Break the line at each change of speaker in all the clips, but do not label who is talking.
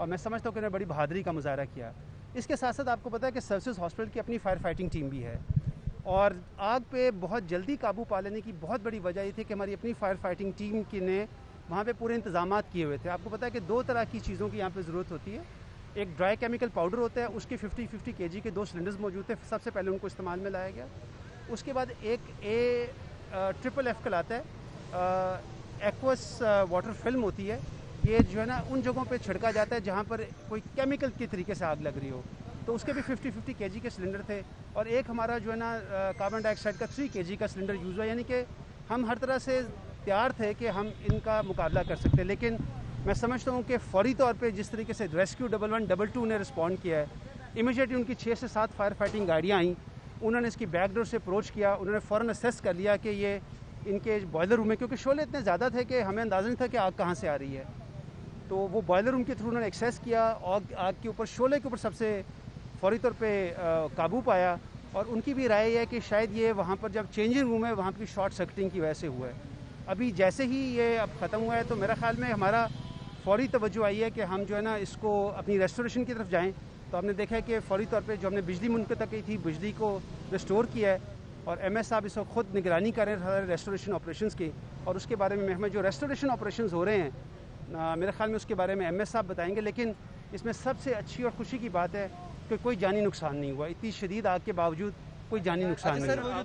اور میں سمجھتا ہوں کہ انہوں نے بڑی بہادری کا مظاہرہ کیا. اس کے ساتھ ساتھ آپ کو پتہ ہے کہ سروسز ہاسپٹل کی اپنی فائر فائٹنگ ٹیم بھی ہے, اور آگ پہ بہت جلدی قابو پا لینے کی بہت بڑی وجہ یہ تھی کہ ہماری اپنی فائر فائٹنگ ٹیم کی نے وہاں پہ پورے انتظامات کیے ہوئے تھے. آپ کو پتہ ہے کہ 2 طرح کی چیزوں کی یہاں پہ ضرورت ہوتی ہے. ایک ڈرائی کیمیکل پاؤڈر ہوتا ہے, اس کے 50 kg کے 2 سلنڈرز موجود تھے, سب سے پہلے ان کو استعمال میں لایا گیا. اس کے بعد ایک AFFF کہلاتا ہے, ایکوس واٹر فلم ہوتی ہے. یہ جو ہے نا ان جگہوں پہ چھڑکا جاتا ہے جہاں پر کوئی کیمیکل کے طریقے سے آگ لگ رہی ہو, تو اس کے بھی 50 kg کے سلنڈر تھے. اور ایک ہمارا جو ہے نا کاربن ڈائی آکسائڈ کا 3 kg کا سلنڈر یوز ہوا, یعنی کہ ہم ہر طرح سے تیار تھے کہ ہم ان کا مقابلہ کر سکتے. لیکن میں سمجھتا ہوں کہ فوری طور پہ جس طریقے سے ریسکیو 1122 نے رسپونڈ کیا ہے, امیڈیٹلی ان کی 6 سے 7 فائر فائٹنگ گاڑیاں آئیں, انہوں نے اس کی بیک ڈور سے اپروچ کیا, انہوں نے فوراً اسیس کر لیا کہ یہ ان کے بوائلر روم میں, کیونکہ شعلے اتنے زیادہ تھے کہ ہمیں اندازہ نہیں تھا کہ آگ کہاں سے آ رہی ہے, تو وہ بوائلر روم کے تھرو انہوں نے ایکسیس کیا, آگ کے اوپر شعلے کے اوپر سب سے فوری طور پہ قابو پایا. اور ان کی بھی رائے یہ ہے کہ شاید یہ وہاں پر جب چینجنگ روم ہے وہاں کی شارٹ سرکٹنگ کی وجہ سے ہوا ہے. ابھی جیسے ہی یہ اب ختم ہوا ہے تو میرا خیال میں ہمارا فوری توجہ آئی ہے کہ ہم جو ہے نا اس کو اپنی ریسٹوریشن کی طرف جائیں. تو ہم نے دیکھا ہے کہ فوری طور پہ جو ہم نے بجلی منقطع کی تھی, بجلی کو ریسٹور کیا ہے, اور MS صاحب اس وقت خود نگرانی کر رہے ہیں ریسٹوریشن آپریشنز کی. اور اس کے بارے میں ہمیں جو ریسٹوریشن آپریشنز ہو رہے ہیں میرے خیال میں اس کے بارے میں MS صاحب بتائیں گے. لیکن اس میں سب سے اچھی اور خوشی کی بات ہے کہ کوئی جانی نقصان نہیں ہوا. اتنی شدید آگ کے باوجود کوئی جانی نقصان نہیں ہوا.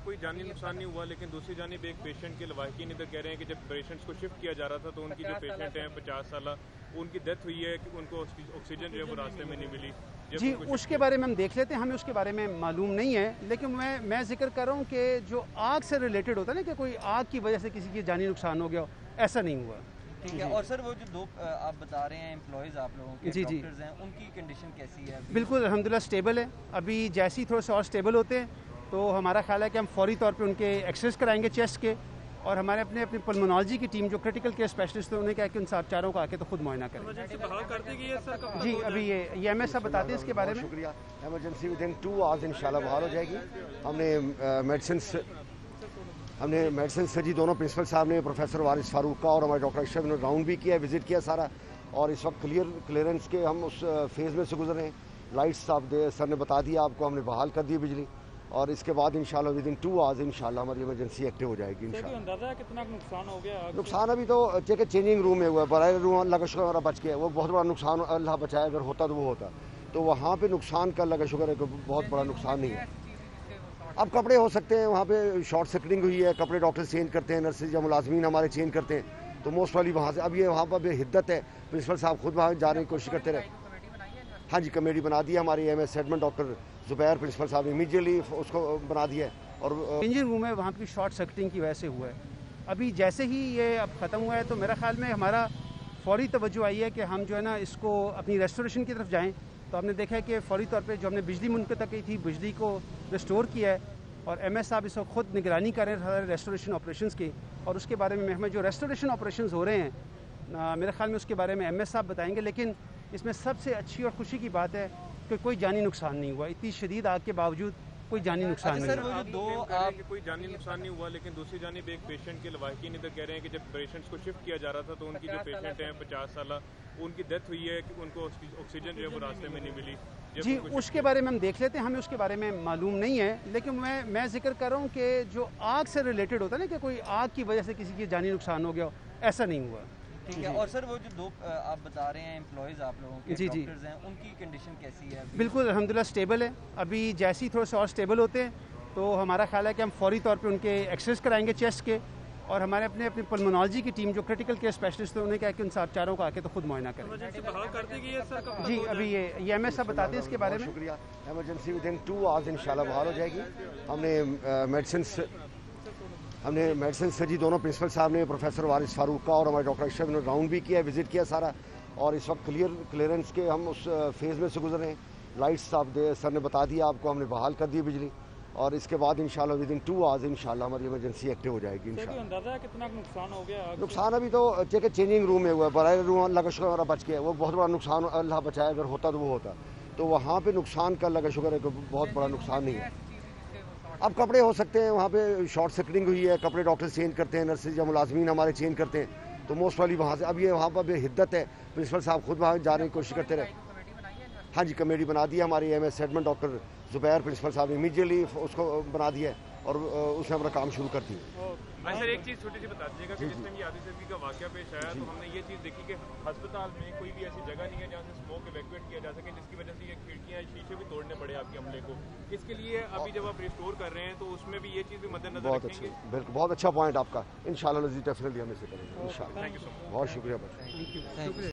کوئی جانی نقصان نہیں ہوا, لیکن دوسری جانب ایک پیشنٹ کے لواحقین ادھر کہہ رہے ہیں کہ جب پیشنٹس کو شفٹ کیا جا رہا تھا تو ان کی جو پیشنٹ ہیں 50 سالہ, ان کی ڈیتھ ہوئی ہے کہ ان کو آکسیجن جو ہے وہ راستے میں نہیں ملی.
جی اس کے بارے میں ہم دیکھ لیتے ہیں, ہمیں اس کے بارے میں معلوم نہیں ہے, لیکن میں ذکر کر رہا ہوں کہ جو آگ سے ریلیٹڈ ہوتا ہے نا کہ کوئی آگ کی وجہ سے کسی کی جانی نقصان ہو گیا, ایسا نہیں ہوا.
ٹھیک ہے. اور سر وہ جو 2 آپ بتا رہے ہیں امپلائیز آپ لوگوں کے ڈاکٹرز ہیں, ان کی کنڈیشن کیسی ہے؟
بالکل الحمدللہ اسٹیبل ہے. ابھی جیسے ہی تھوڑے سے اور اسٹیبل ہوتے ہیں تو ہمارا خیال ہے کہ ہم فوری طور پہ ان کے ایکسرے کرائیں گے چیسٹ کے, اور ہمارے اپنی پلمونالوجی کی ٹیم جو کرٹیکل کیئر اسپیشلسٹ ہیں انہیں کہا کہ ان چاروں کو آ کے تو خود معائنہ کریں. جی ابھی یہ MS صاحب بتاتے ہیں اس کے بارے میں.
شکریہ. ایمرجنسی ود ان 2 hours انشاءاللہ بحال ہو جائے گی. ہم نے میڈیسن سے جی دونوں پرنسپل صاحب نے, پروفیسر وارث فاروق کا اور ہمارے ڈاکٹر اشرف نے راؤنڈ بھی کیا, وزٹ کیا سارا, اور اس وقت کلیئرنس کے ہم اس فیز میں سے گزر رہے ہیں. لائٹس آپ سر نے بتا دیا آپ کو, ہم نے بحال کر دی بجلی, اور اس کے بعد انشاءاللہ ود ان 2 hours انشاءاللہ ہماری ایمرجنسی ایکٹیو ہو جائے گی انشاءاللہ.
اندازہ کتنا نقصان ہو گیا؟
نقصان ابھی تو چیک چینجنگ روم میں ہوا ہے, برائے روم اللہ کا شکر بچ گیا, وہ بہت بڑا نقصان اللہ بچایا, اگر ہوتا تو وہ ہوتا. تو وہاں پہ نقصان کا اللہ کا شکر ہے کہ بہت بڑا نقصان نہیں ہے. اب کپڑے ہو سکتے ہیں, وہاں پہ شارٹ سرکٹنگ ہوئی ہے, کپڑے ڈاکٹر چینج کرتے ہیں, نرسز یا ملازمین ہمارے چینج کرتے ہیں, تو موسٹ والی وہاں سے. اب یہ وہاں پر حدت ہے, پرنسپل صاحب خود وہاں جانے کی کوشش کرتے رہے. ہاں جی کمیٹی بنا دی ہے ہماری MS ایڈمنٹ ڈاکٹر زبیر پرنسپل صاحب نے امیڈیٹلی اس کو بنا دیا ہے. اور
انجن روم ہے وہاں کی شارٹ سرکٹنگ کی وجہ سے ہوا ہے. ابھی جیسے ہی یہ اب ختم ہوا ہے تو میرا خیال میں ہمارا فوری توجہ آئی ہے کہ ہم جو ہے نا اس کو اپنی ریسٹوریشن کی طرف جائیں. تو ہم نے دیکھا ہے کہ فوری طور پہ جو ہم نے بجلی منقطع کی تھی, بجلی کو ریسٹور کیا ہے, اور MS صاحب اس وقت خود نگرانی کر رہے ہیں ریسٹوریشن آپریشنز کی. اور اس کے بارے میں ہمیں جو ریسٹوریشن آپریشنز ہو رہے ہیں میرے خیال میں اس کے بارے میں MS صاحب بتائیں گے. لیکن اس میں سب سے اچھی اور خوشی کی بات ہے کہ کوئی جانی نقصان نہیں ہوا. اتنی شدید آگ کے باوجود کوئی جانی نقصان نہیں ہوا.
کوئی جانی نقصان نہیں ہوا, لیکن دوسری جانب ایک پیشنٹ کے لواحقین ادھر کہہ رہے ہیں کہ جب پیشنٹس کو شفٹ کیا جا رہا تھا تو ان کی جو پیشنٹ ہیں 50 سالہ, ان کی ڈیتھ ہوئی ہے کہ ان کو آکسیجن جو ہے وہ راستے میں نہیں ملی.
جی اس کے بارے میں ہم دیکھ لیتے ہیں, ہمیں اس کے بارے میں معلوم نہیں ہے, لیکن میں ذکر کر رہا ہوں کہ جو آگ سے ریلیٹڈ ہوتا ہے نا کہ کوئی آگ کی وجہ سے کسی کی جانی نقصان ہو گیا, ایسا نہیں ہوا.
ٹھیک ہے. اور سر وہ جو 2 آپ بتا رہے ہیں امپلائیز آپ لوگوں کے ڈاکٹرز ہیں, ان کی کنڈیشن کیسی ہے؟
بالکل الحمدللہ اسٹیبل ہے. ابھی جیسے ہی تھوڑے سے اور اسٹیبل ہوتے ہیں تو ہمارا خیال ہے کہ ہم فوری طور پہ ان کے ایکسرے کرائیں گے چیسٹ کے, اور ہمارے اپنی پلمونالوجی کی ٹیم جو کرٹیکل کیئر اسپیشلسٹ ہیں انہیں کہا کہ ان چاروں کو آ کے تو خود معائنہ کریں. جی ابھی یہ MS صاحب بتاتے ہیں اس کے بارے میں.
شکریہ. ایمرجنسی ود ان 2 hours انشاءاللہ بحال ہو جائے گی. ہم نے میڈیسن سے جی دونوں پرنسپل صاحب نے, پروفیسر وارث فاروق کا اور ہمارے ڈاکٹر اشرف نے راؤنڈ بھی کیا, وزٹ کیا سارا, اور اس وقت کلیئرنس کے ہم اس فیز میں سے گزر رہے ہیں. لائٹس آپ سر نے بتا دیا آپ کو, ہم نے بحال کر دی بجلی, اور اس کے بعد انشاءاللہ ود ان 2 hours انشاءاللہ ہماری ایمرجنسی ایکٹیو ہو جائے گی انشاءاللہ.
اندازہ کتنا نقصان ہو گیا؟
نقصان ابھی تو چیک چینجنگ روم میں ہوا ہے, برائے روم اللہ کا شکر بچ گیا, وہ بہت بڑا نقصان اللہ بچایا, اگر ہوتا تو وہ ہوتا. تو وہاں پہ نقصان کا اللہ کا شکر ہے کہ بہت بڑا نقصان نہیں ہے. اب کپڑے ہو سکتے ہیں, وہاں پہ شارٹ سرکٹنگ ہوئی ہے, کپڑے ڈاکٹر چینج کرتے ہیں, نرسز یا ملازمین ہمارے چینج کرتے ہیں, تو موسٹ والی وہاں سے اب یہ وہاں پر بے حدت ہے. پرنسپل صاحب خود وہاں جانے کی کوشش کرتے رہے. ہاں جی کمیٹی بنا دی ہے ہماری ایم ایس ایڈمن ڈاکٹر زبیر پرنسپل صاحب نے امیڈیٹلی اس کو بنا دیا ہے اور اس نے اپنا کام شروع کر دیا.
سر ایک چیز چھوٹی سی بتا دیجیے گا کہ جس ٹائم یہ عادل صدیقی کا واقعہ پیش آیا تو ہم نے یہ چیز دیکھی کہ ہسپتال میں کوئی بھی ایسی جگہ نہیں ہے جہاں سے اسموک ایویکویٹ کیا جا سکے جس کی وجہ سے یہ کھڑکیاں شیشے بھی توڑنے پڑے آپ کے عملے کو. اس کے لیے ابھی جب آپ ریسٹور کر رہے ہیں تو اس میں بھی یہ چیز بھی مد نظر رکھیں گے.
بالکل بہت اچھا پوائنٹ آپ کا. انشاءاللہ ڈیفینیٹلی ہم اسے کریں گے انشاءاللہ. بہت شکریہ.